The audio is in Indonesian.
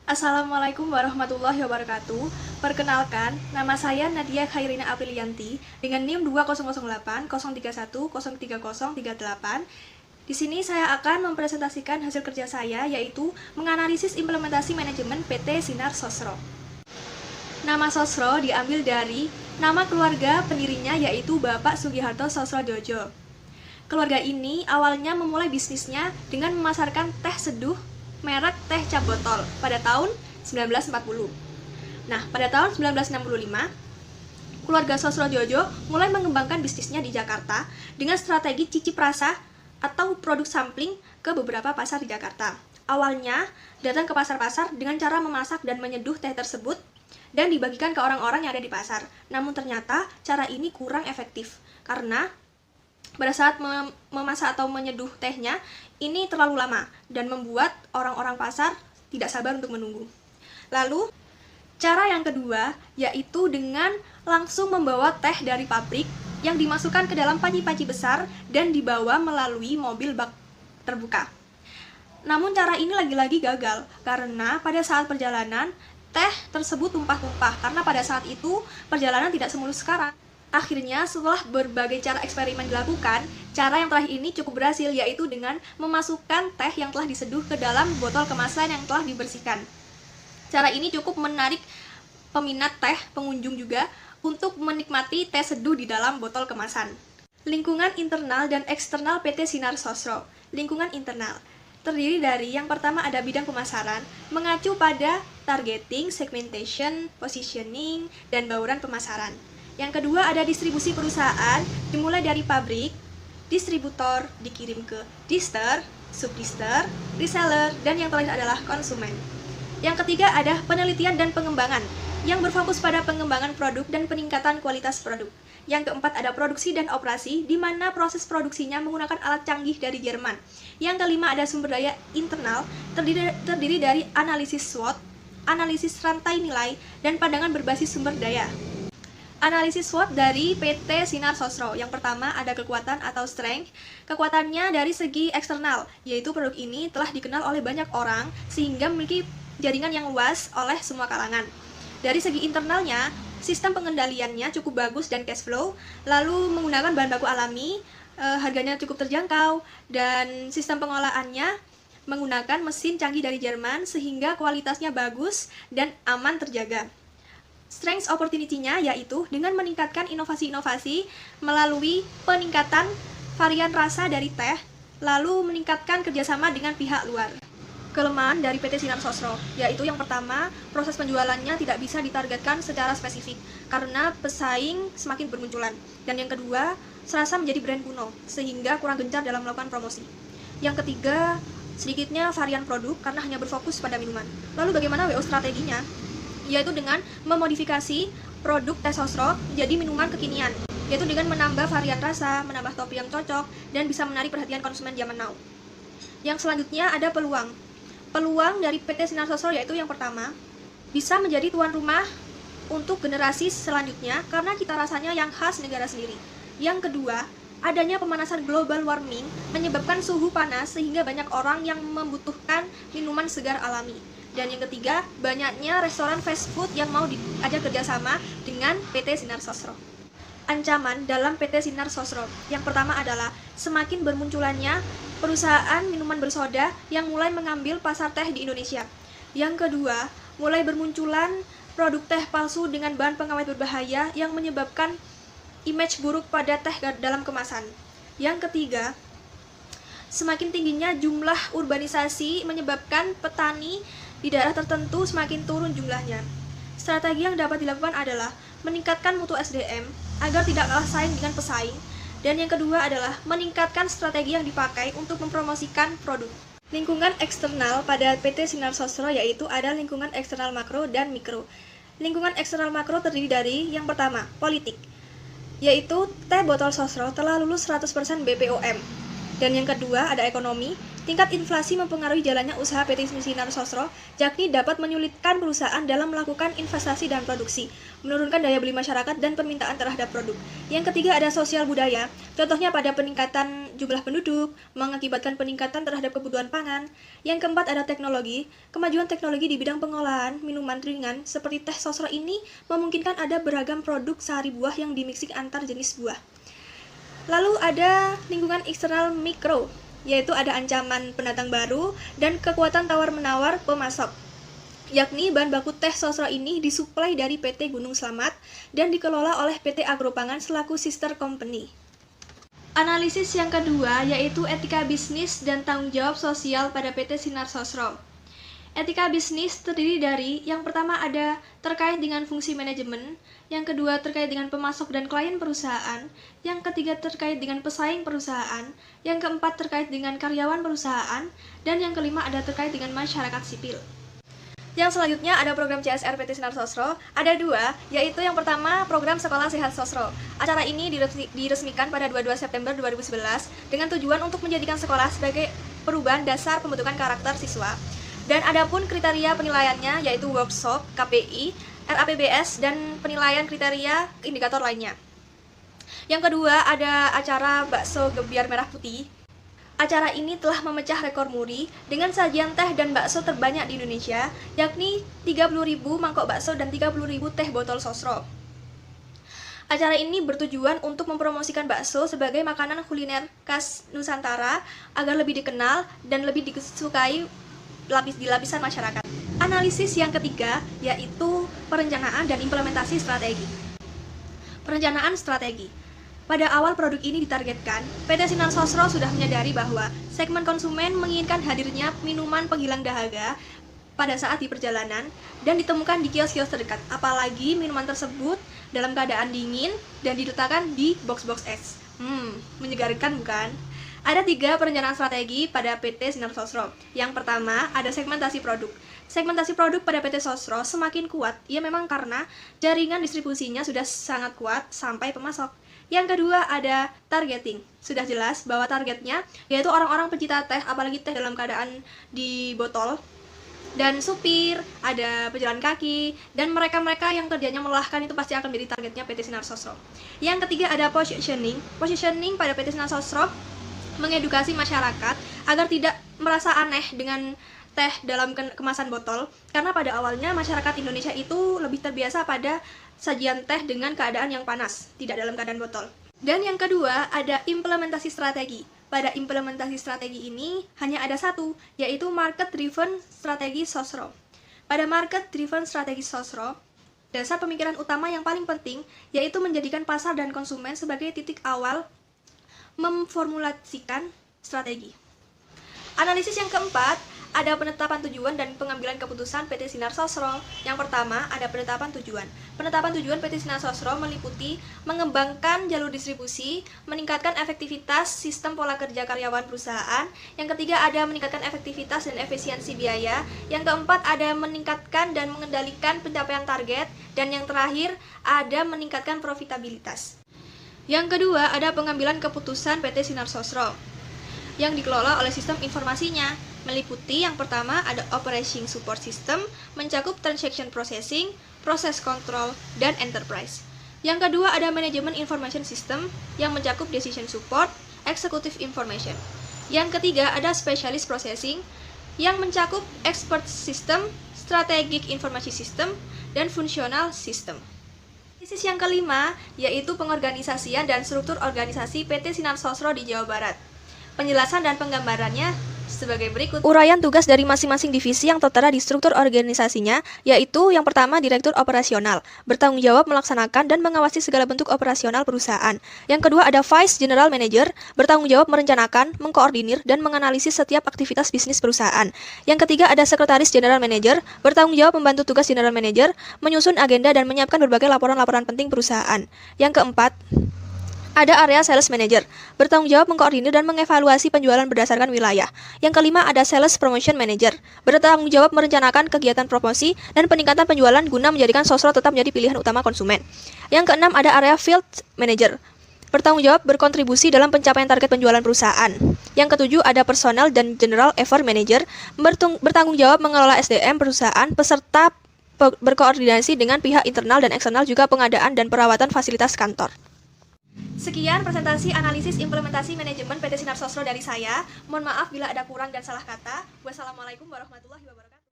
Assalamualaikum warahmatullahi wabarakatuh. Perkenalkan, nama saya Nadia Khairina Aprilianti dengan NIM 2008 031 03038. Di sini saya akan mempresentasikan hasil kerja saya, yaitu menganalisis implementasi manajemen PT Sinar Sosro. Nama Sosro diambil dari nama keluarga pendirinya, yaitu Bapak Sugiharto Sosrojojo. Keluarga ini awalnya memulai bisnisnya dengan memasarkan teh seduh merek teh cap botol pada tahun 1940. Nah, pada tahun 1965, keluarga Sosrojojo mulai mengembangkan bisnisnya di Jakarta dengan strategi cicip rasa atau produk sampling ke beberapa pasar di Jakarta. Awalnya, datang ke pasar-pasar dengan cara memasak dan menyeduh teh tersebut dan dibagikan ke orang-orang yang ada di pasar. Namun ternyata cara ini kurang efektif karena pada saat memasak atau menyeduh tehnya, ini terlalu lama dan membuat orang-orang pasar tidak sabar untuk menunggu. Lalu, cara yang kedua yaitu dengan langsung membawa teh dari pabrik yang dimasukkan ke dalam panci-panci besar dan dibawa melalui mobil bak terbuka. Namun cara ini lagi-lagi gagal karena pada saat perjalanan, teh tersebut tumpah-tumpah karena pada saat itu perjalanan tidak semulus sekarang. Akhirnya, setelah berbagai cara eksperimen dilakukan, cara yang terakhir ini cukup berhasil, yaitu dengan memasukkan teh yang telah diseduh ke dalam botol kemasan yang telah dibersihkan. Cara ini cukup menarik peminat teh, pengunjung juga, untuk menikmati teh seduh di dalam botol kemasan. Lingkungan internal dan eksternal PT Sinar Sosro. Lingkungan internal terdiri dari yang pertama ada bidang pemasaran, mengacu pada targeting, segmentation, positioning, dan bauran pemasaran. Yang kedua ada distribusi perusahaan, dimulai dari pabrik, distributor, dikirim ke dister, subdister, reseller, dan yang terakhir adalah konsumen. Yang ketiga ada penelitian dan pengembangan, yang berfokus pada pengembangan produk dan peningkatan kualitas produk. Yang keempat ada produksi dan operasi, di mana proses produksinya menggunakan alat canggih dari Jerman. Yang kelima ada sumber daya internal, terdiri dari analisis SWOT, analisis rantai nilai, dan pandangan berbasis sumber daya. Analisis SWOT dari PT Sinar Sosro. Yang pertama ada kekuatan atau strength. Kekuatannya dari segi eksternal, yaitu produk ini telah dikenal oleh banyak orang sehingga memiliki jaringan yang luas oleh semua kalangan. Dari segi internalnya, sistem pengendaliannya cukup bagus dan cash flow, lalu menggunakan bahan baku alami, harganya cukup terjangkau, dan sistem pengolahannya menggunakan mesin canggih dari Jerman sehingga kualitasnya bagus dan aman terjaga. Strength opportunity-nya yaitu dengan meningkatkan inovasi-inovasi melalui peningkatan varian rasa dari teh, lalu meningkatkan kerjasama dengan pihak luar. Kelemahan dari PT Sinar Sosro yaitu yang pertama, proses penjualannya tidak bisa ditargetkan secara spesifik karena pesaing semakin bermunculan. Dan yang kedua, serasa menjadi brand kuno sehingga kurang gencar dalam melakukan promosi. Yang ketiga, sedikitnya varian produk karena hanya berfokus pada minuman. Lalu bagaimana WO strateginya? Yaitu dengan memodifikasi produk teh Sosro menjadi minuman kekinian, yaitu dengan menambah varian rasa, menambah topi yang cocok, dan bisa menarik perhatian konsumen zaman now. Yang selanjutnya ada peluang. Peluang dari PT Sinar Sosro yaitu yang pertama, bisa menjadi tuan rumah untuk generasi selanjutnya karena cita rasanya yang khas negara sendiri. Yang kedua, adanya pemanasan global warming menyebabkan suhu panas sehingga banyak orang yang membutuhkan minuman segar alami. Dan yang ketiga, banyaknya restoran fast food yang mau diajak kerjasama dengan PT Sinar Sosro. Ancaman dalam PT Sinar Sosro yang pertama adalah semakin bermunculannya perusahaan minuman bersoda yang mulai mengambil pasar teh di Indonesia. Yang kedua, mulai bermunculan produk teh palsu dengan bahan pengawet berbahaya yang menyebabkan image buruk pada teh dalam kemasan. Yang ketiga, semakin tingginya jumlah urbanisasi menyebabkan petani di daerah tertentu semakin turun jumlahnya. Strategi yang dapat dilakukan adalah meningkatkan mutu SDM agar tidak kalah saing dengan pesaing. Dan yang kedua adalah meningkatkan strategi yang dipakai untuk mempromosikan produk. Lingkungan eksternal pada PT Sinar Sosro yaitu ada lingkungan eksternal makro dan mikro. Lingkungan eksternal makro terdiri dari yang pertama, politik, yaitu teh botol Sosro telah lulus 100% BPOM. Dan yang kedua ada ekonomi, tingkat inflasi mempengaruhi jalannya usaha PT Sinar Sosro, yakni dapat menyulitkan perusahaan dalam melakukan investasi dan produksi, menurunkan daya beli masyarakat dan permintaan terhadap produk. Yang ketiga ada sosial budaya, contohnya pada peningkatan jumlah penduduk, mengakibatkan peningkatan terhadap kebutuhan pangan. Yang keempat ada teknologi. Kemajuan teknologi di bidang pengolahan minuman ringan seperti teh sosro ini memungkinkan ada beragam produk sari buah yang dimixing antar jenis buah. Lalu ada lingkungan eksternal mikro, yaitu ada ancaman pendatang baru dan kekuatan tawar-menawar pemasok. Yakni bahan baku teh sosro ini disuplai dari PT Gunung Slamet dan dikelola oleh PT Agropangan selaku sister company. Analisis yang kedua yaitu etika bisnis dan tanggung jawab sosial pada PT Sinar Sosro. Etika bisnis terdiri dari yang pertama ada terkait dengan fungsi manajemen, yang kedua terkait dengan pemasok dan klien perusahaan, yang ketiga terkait dengan pesaing perusahaan, yang keempat terkait dengan karyawan perusahaan, dan yang kelima ada terkait dengan masyarakat sipil. Yang selanjutnya ada program CSR PT Sinar Sosro, ada dua, yaitu yang pertama program Sekolah Sehat Sosro. Acara ini diresmikan pada 22 September 2011 dengan tujuan untuk menjadikan sekolah sebagai perubahan dasar pembentukan karakter siswa. Dan adapun kriteria penilaiannya yaitu workshop, KPI, RAPBS, dan penilaian kriteria indikator lainnya. Yang kedua ada acara bakso gebiar merah putih. Acara ini telah memecah rekor muri dengan sajian teh dan bakso terbanyak di Indonesia, yakni 30.000 mangkok bakso dan 30.000 teh botol sosro. Acara ini bertujuan untuk mempromosikan bakso sebagai makanan kuliner khas Nusantara agar lebih dikenal dan lebih disukai di lapisan masyarakat. Analisis yang ketiga yaitu perencanaan dan implementasi strategi. Perencanaan strategi. Pada awal produk ini ditargetkan, PT Sinar Sosro sudah menyadari bahwa segmen konsumen menginginkan hadirnya minuman penghilang dahaga pada saat di perjalanan dan ditemukan di kios-kios terdekat. Apalagi minuman tersebut dalam keadaan dingin dan diletakkan di box-box es. Menyegarkan bukan? Ada 3 perencanaan strategi pada PT Sinar Sosro. Yang pertama, ada segmentasi produk. Segmentasi produk pada PT Sosro semakin kuat, ya memang karena jaringan distribusinya sudah sangat kuat sampai pemasok. Yang kedua, ada targeting. Sudah jelas bahwa targetnya yaitu orang-orang pencinta teh, apalagi teh dalam keadaan di botol, dan supir, ada pejalan kaki, dan mereka-mereka yang kerjanya melelahkan itu pasti akan menjadi targetnya PT Sinar Sosro. Yang ketiga, ada positioning. Positioning pada PT Sinar Sosro mengedukasi masyarakat agar tidak merasa aneh dengan teh dalam kemasan botol, karena pada awalnya masyarakat Indonesia itu lebih terbiasa pada sajian teh dengan keadaan yang panas, tidak dalam keadaan botol. Dan yang kedua, ada implementasi strategi. Pada implementasi strategi ini hanya ada satu, yaitu market driven strategi Sosro. Pada market driven strategi Sosro, dasar pemikiran utama yang paling penting yaitu menjadikan pasar dan konsumen sebagai titik awal memformulasikan strategi. Analisis yang keempat, ada penetapan tujuan dan pengambilan keputusan PT Sinar Sosro. Yang pertama, ada penetapan tujuan. Penetapan tujuan PT Sinar Sosro meliputi mengembangkan jalur distribusi, meningkatkan efektivitas sistem pola kerja karyawan perusahaan. Yang ketiga, ada meningkatkan efektivitas dan efisiensi biaya. Yang keempat, ada meningkatkan dan mengendalikan pencapaian target. Dan yang terakhir, ada meningkatkan profitabilitas. Yang kedua, ada pengambilan keputusan PT Sinar Sosro yang dikelola oleh sistem informasinya. Meliputi yang pertama ada Operation Support System, mencakup Transaction Processing, Process Control, dan Enterprise. Yang kedua ada Management Information System yang mencakup Decision Support, Executive Information. Yang ketiga ada Specialist Processing yang mencakup Expert System, Strategic Information System, dan Functional System. Analisis yang kelima yaitu pengorganisasian dan struktur organisasi PT Sinar Sosro di Jawa Barat. Penjelasan dan penggambarannya sebagai berikut. Uraian tugas dari masing-masing divisi yang tertera di struktur organisasinya, yaitu yang pertama Direktur Operasional, bertanggung jawab melaksanakan dan mengawasi segala bentuk operasional perusahaan. Yang kedua ada Vice General Manager, bertanggung jawab merencanakan, mengkoordinir, dan menganalisis setiap aktivitas bisnis perusahaan. Yang ketiga ada Sekretaris General Manager, bertanggung jawab membantu tugas General Manager, menyusun agenda dan menyiapkan berbagai laporan-laporan penting perusahaan. Yang keempat, ada area Sales Manager, bertanggung jawab mengkoordinir dan mengevaluasi penjualan berdasarkan wilayah. Yang kelima ada Sales Promotion Manager, bertanggung jawab merencanakan kegiatan promosi dan peningkatan penjualan guna menjadikan Sosro tetap menjadi pilihan utama konsumen. Yang keenam ada area Field Manager, bertanggung jawab berkontribusi dalam pencapaian target penjualan perusahaan. Yang ketujuh ada Personal dan General Affairs Manager, bertanggung jawab mengelola SDM perusahaan peserta berkoordinasi dengan pihak internal dan eksternal juga pengadaan dan perawatan fasilitas kantor. Sekian presentasi analisis implementasi manajemen PT Sinar Sosro dari saya. Mohon maaf bila ada kurang dan salah kata. Wassalamualaikum warahmatullahi wabarakatuh.